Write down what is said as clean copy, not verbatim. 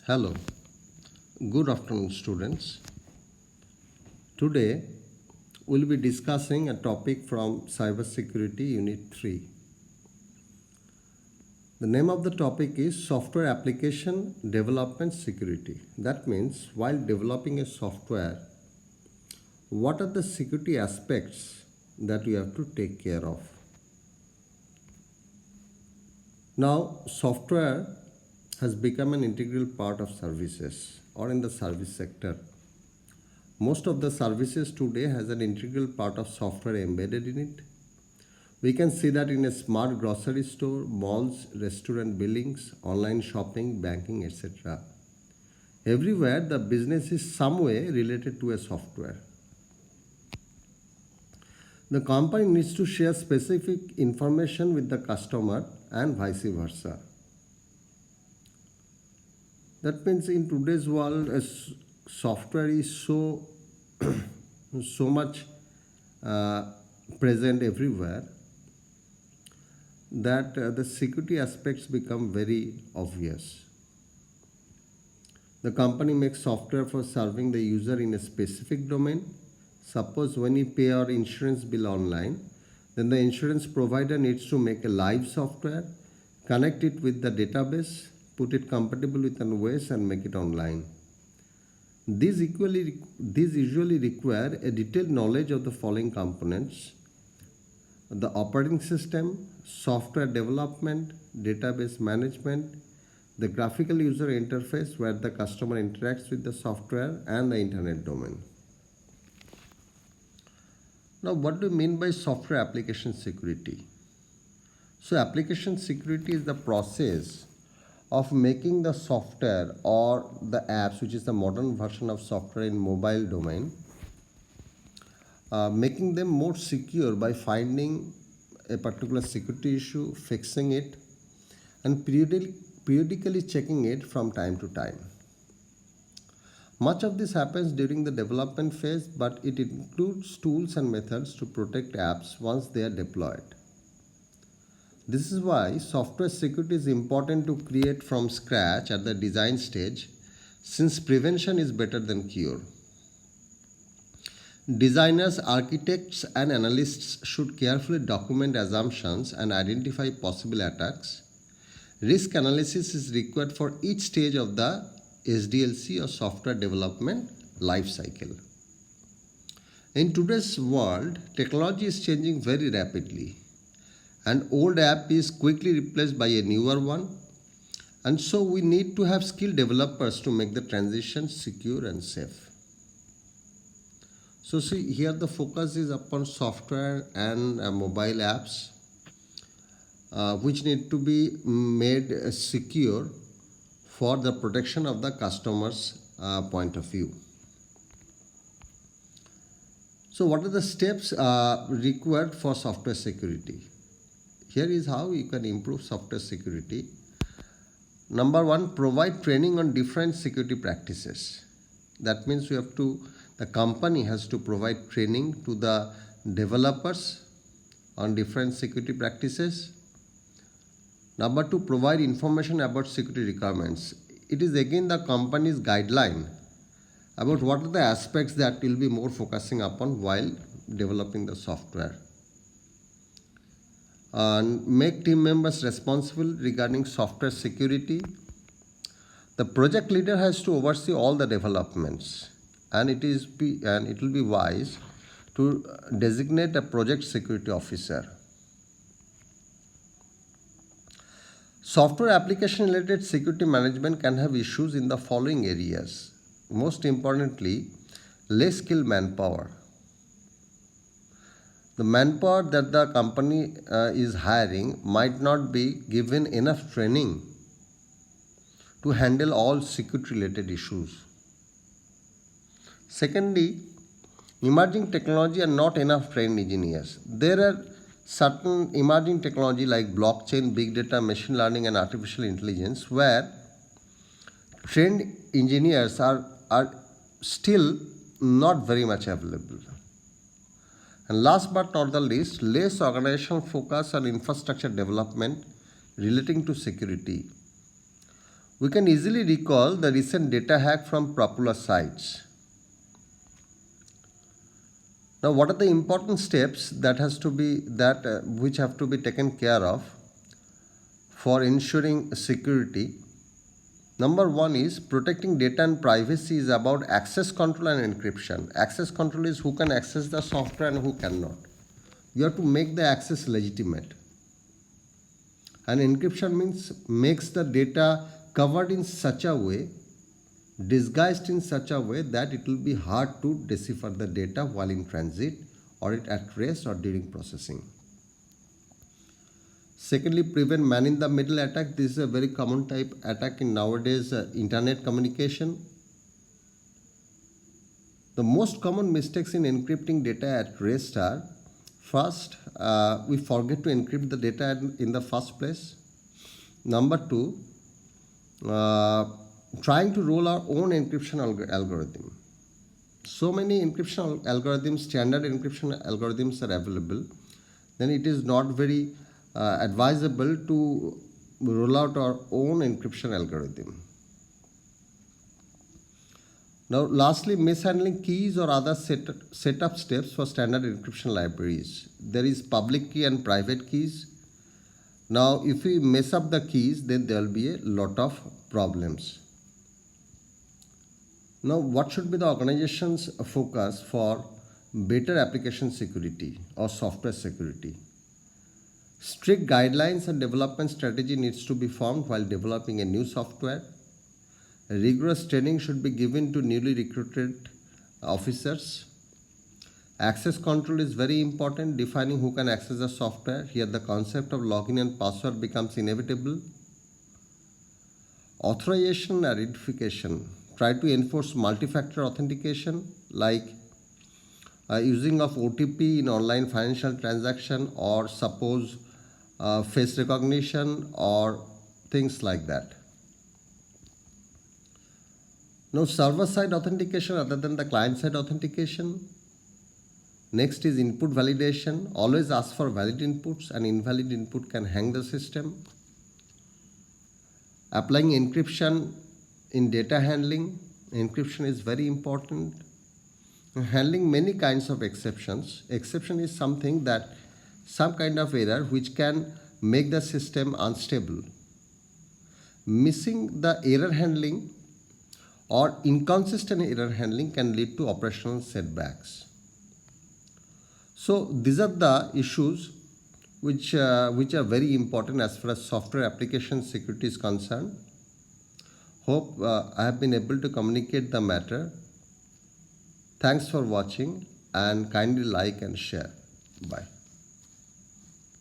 Hello, good afternoon, students. Today we'll be discussing a topic from Cybersecurity Unit 3. The name of the topic is Software Application Development Security. That means while developing a software, what are the security aspects that you have to take care of? Now, software has become an integral part of services or in the service sector. Most of the services today has an integral part of software embedded in it. We can see that in a smart grocery store, malls, restaurant billings, online shopping, banking, etc. Everywhere the business is some way related to a software. The company needs to share specific information with the customer and vice versa. That means in today's world, software is so much present everywhere that the security aspects become very obvious. The company makes software for serving the user in a specific domain. Suppose when you pay our insurance bill online, then the insurance provider needs to make a live software, connect it with the database, put it compatible with an OS and make it online. These usually require a detailed knowledge of the following components: the operating system, software development, database management, the graphical user interface where the customer interacts with the software, and the internet domain. Now, what do you mean by software application security? So, application security is the process of making the software or the apps, which is the modern version of software in mobile domain, making them more secure by finding a particular security issue, fixing it, and periodically checking it from time to time. Much of this happens during the development phase, but it includes tools and methods to protect apps once they are deployed. This is why software security is important to create from scratch at the design stage, since prevention is better than cure. Designers, architects, and analysts should carefully document assumptions and identify possible attacks. Risk analysis is required for each stage of the SDLC or software development life cycle. In today's world, technology is changing very rapidly. An old app is quickly replaced by a newer one, and so we need to have skilled developers to make the transition secure and safe. So see, here the focus is upon software and mobile apps which need to be made secure for the protection of the customer's point of view. So what are the steps required for software security? Here is how you can improve software security. Number one, provide training on different security practices. That means the company has to provide training to the developers on different security practices. Number two, provide information about security requirements. It is again the company's guideline about what are the aspects that will be more focusing upon while developing the software. And make team members responsible regarding software security. The project leader has to oversee all the developments, and it will be wise to designate a project security officer. Software application related security management can have issues in the following areas. Most importantly, less skilled manpower. The manpower that the company is hiring might not be given enough training to handle all security related issues. Secondly, emerging technology and not enough trained engineers. There are certain emerging technology like blockchain, big data, machine learning, and artificial intelligence where trained engineers are still not very much available. And last but not the least, less organizational focus on infrastructure development relating to security. We can easily recall the recent data hack from popular sites. Now, what are the important steps that which have to be taken care of for ensuring security? Number one is protecting data and privacy is about access control and encryption. Access control is who can access the software and who cannot. You have to make the access legitimate. And encryption means makes the data covered in such a way, disguised in such a way that it will be hard to decipher the data while in transit or at rest or during processing. Secondly, prevent man-in-the-middle attack. This is a very common type attack in nowadays internet communication. The most common mistakes in encrypting data at rest are: first, we forget to encrypt the data in the first place. Number two, trying to roll our own encryption algorithm. So many encryption algorithms, standard encryption algorithms are available, then it is not very advisable to roll out our own encryption algorithm. Now, lastly, mishandling keys or other setup steps for standard encryption libraries. There is public key and private keys. Now, if we mess up the keys, then there will be a lot of problems. Now, what should be the organization's focus for better application security or software security? Strict guidelines and development strategy needs to be formed while developing a new software. Rigorous training should be given to newly recruited officers. Access control is very important, defining who can access the software. Here the concept of login and password becomes inevitable. Authorization and identification. Try to enforce multi-factor authentication like using of OTP in online financial transaction, or suppose face recognition or things like that. Now, server-side authentication other than the client-side authentication. Next is input validation. Always ask for valid inputs, and invalid input can hang the system. Applying encryption in data handling. Encryption is very important. Handling many kinds of exceptions. Exception is something that some kind of error which can make the system unstable. Missing the error handling or inconsistent error handling can lead to operational setbacks. So these are the issues which are very important as far as software application security is concerned. Hope I have been able to communicate the matter. Thanks for watching, and kindly like and share. Bye.